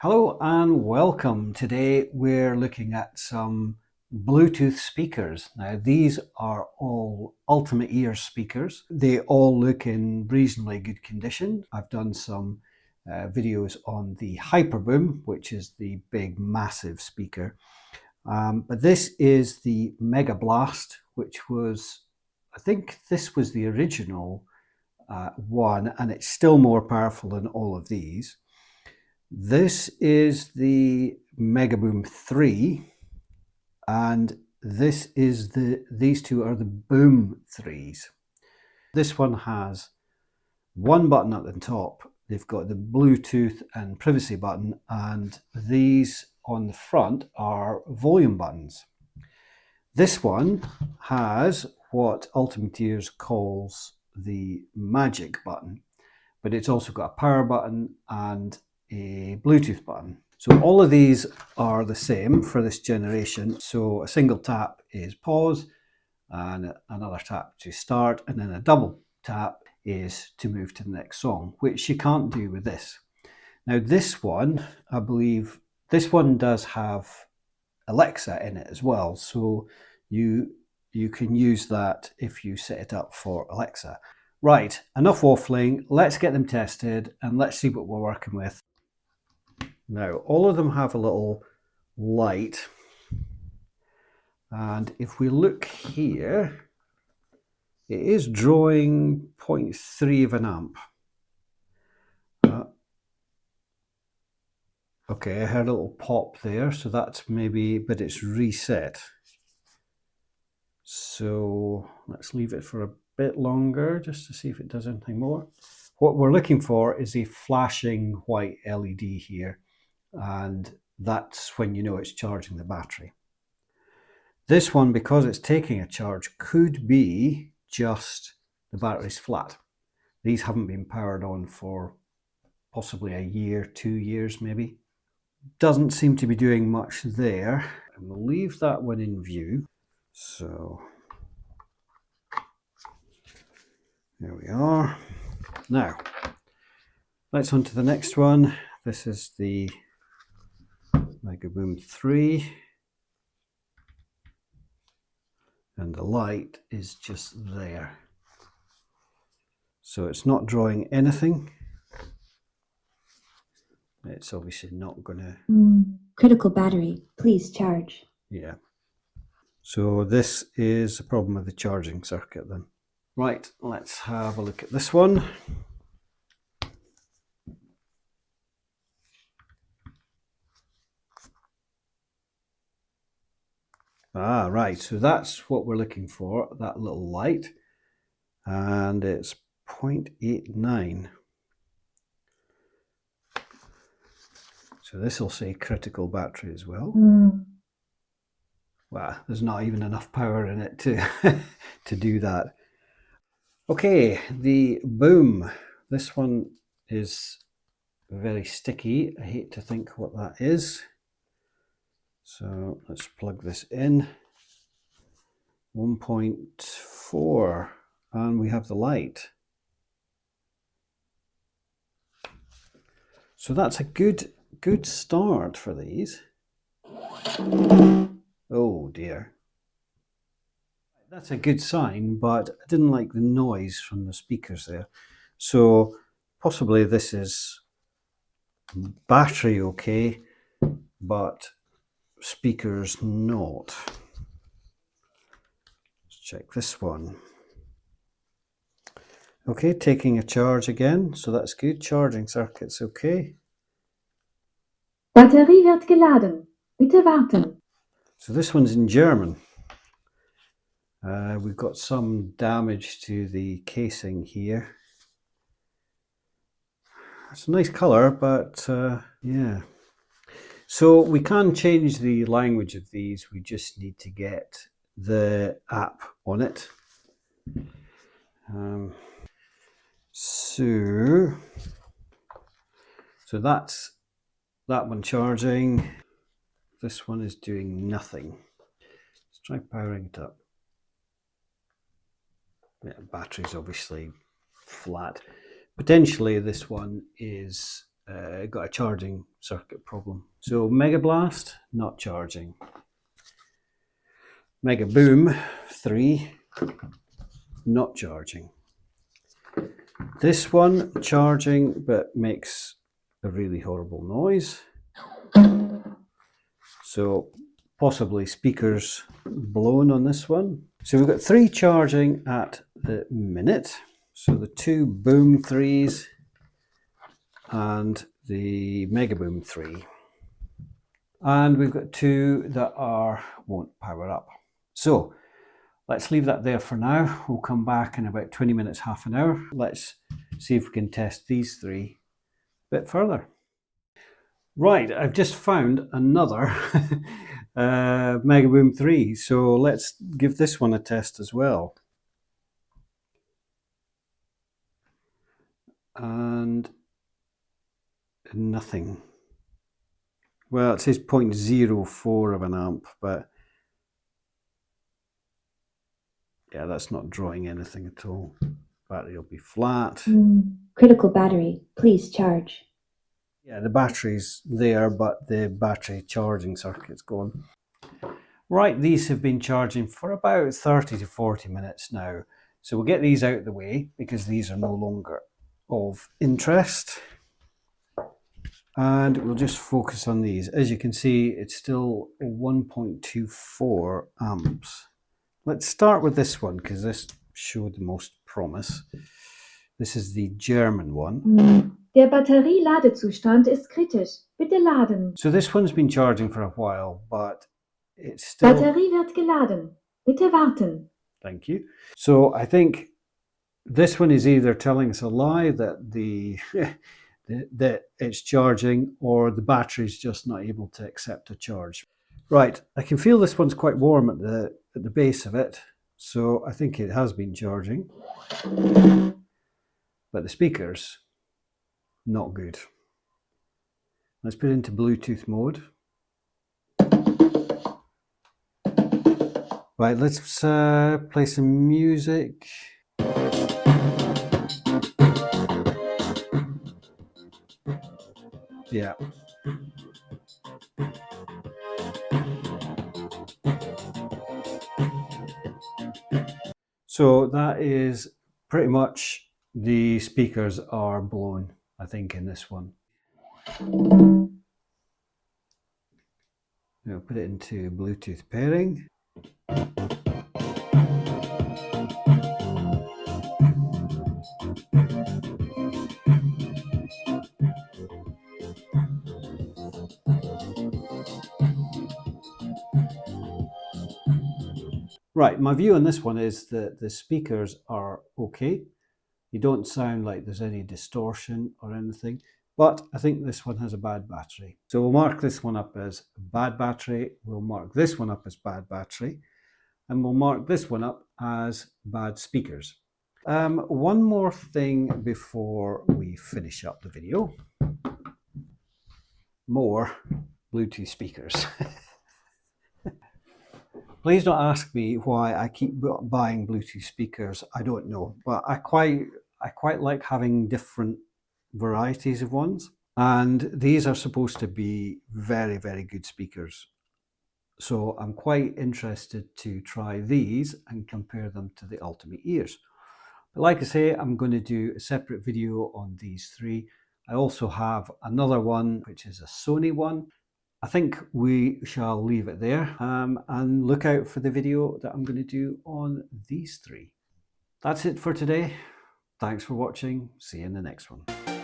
Hello and welcome. Today we're looking at some Bluetooth speakers. Now these are all Ultimate Ear speakers. They all look in reasonably good condition. I've done some videos on the Hyperboom, which is the big massive speaker. But this is the Mega Blast, which was, I think this was the original one, and it's still more powerful than all of these. This is the Megaboom 3, and these two are the Boom 3s. This one has one button at the top. They've got the Bluetooth and privacy button, and these on the front are volume buttons. This one has what Ultimate Ears calls the magic button, but it's also got a power button and a Bluetooth button. So all of these are the same for this generation. So a single tap is pause, and another tap to start, and then a double tap is to move to the next song, which you can't do with this. Now this one, I believe, this one does have Alexa in it as well. So you can use that if you set it up for Alexa. Right, enough waffling. Let's get them tested and let's see what we're working with. Now, all of them have a little light, and if we look here, it is drawing 0.3 of an amp. Okay, I heard a little pop there, so that's maybe, but it's reset. So let's leave it for a bit longer just to see if it does anything more. What we're looking for is a flashing white LED here, and that's when you know it's charging the battery. This one, because it's taking a charge, could be just the battery's flat. These haven't been powered on for possibly a year, 2 years maybe. Doesn't seem to be doing much there. And we'll leave that one in view. So there we are. Now, let's on to the next one. This is the Megaboom 3, and the light is just there. So it's not drawing anything. It's obviously not going to... Critical battery, please charge. Yeah. So this is the problem with the charging circuit then. Right, let's have a look at this one. Ah, right, so that's what we're looking for, that little light, and it's 0.89. So this will say critical battery as well. Well, there's not even enough power in it to, to do that. Okay, the Boom. This one is very sticky. I hate to think what that is. So let's plug this in. 1.4, and we have the light. So that's a good start for these. Oh dear. That's a good sign, but I didn't like the noise from the speakers there. So possibly this is battery okay, but speakers not. Let's check this one. Okay, taking a charge again, so that's good. Charging circuit's okay. Batterie wird geladen. Bitte warten. So this one's in German. We've got some damage to the casing here. It's a nice color, but yeah. So we can change the language of these. We just need to get the app on it. So that's that one charging. This one is doing nothing. Let's try powering it up. Yeah, battery's obviously flat. Potentially this one is got a charging circuit problem. So Mega Blast, not charging. Mega Boom 3, not charging. This one charging, but makes a really horrible noise. So possibly speakers blown on this one. So we've got 3 charging at the minute. So the 2 Boom 3s and the Mega Boom 3. And we've got 2 that won't power up. So let's leave that there for now. We'll come back in about 20 minutes, half an hour. Let's see if we can test these 3 a bit further. Right, I've just found another Mega Boom 3, so let's give this one a test as well. And nothing. Well, it says 0.04 of an amp, but yeah, that's not drawing anything at all. Battery will be flat. Critical battery, please charge. Yeah, the battery's there, but the battery charging circuit's gone. Right, these have been charging for about 30 to 40 minutes now. So we'll get these out of the way because these are no longer of interest. And we'll just focus on these. As you can see, it's still 1.24 amps. Let's start with this one because this showed the most promise. This is the German one. Der Batterie-Ladezustand ist kritisch. Bitte laden. So this one's been charging for a while, but it's still... Batterie wird geladen. Bitte warten. Thank you. So I think this one is either telling us a lie that that it's charging, or the battery's just not able to accept a charge. Right, I can feel this one's quite warm at the base of it, so I think it has been charging. But the speakers, not good. Let's put it into Bluetooth mode. Right, let's play some music. Yeah. So that is pretty much, the speakers are blown, I think, in this one. I'll put it into Bluetooth pairing. Right, my view on this one is that the speakers are okay. You don't sound like there's any distortion or anything, but I think this one has a bad battery. So we'll mark this one up as bad battery, we'll mark this one up as bad battery, and we'll mark this one up as bad speakers. One more thing before we finish up the video. More Bluetooth speakers. Please don't ask me why I keep buying Bluetooth speakers. I don't know, but I quite like having different varieties of ones. And these are supposed to be very, very good speakers. So I'm quite interested to try these and compare them to the Ultimate Ears. But like I say, I'm going to do a separate video on these 3. I also have another one, which is a Sony one. I think we shall leave it there and look out for the video that I'm going to do on these 3. That's it for today. Thanks for watching. See you in the next one.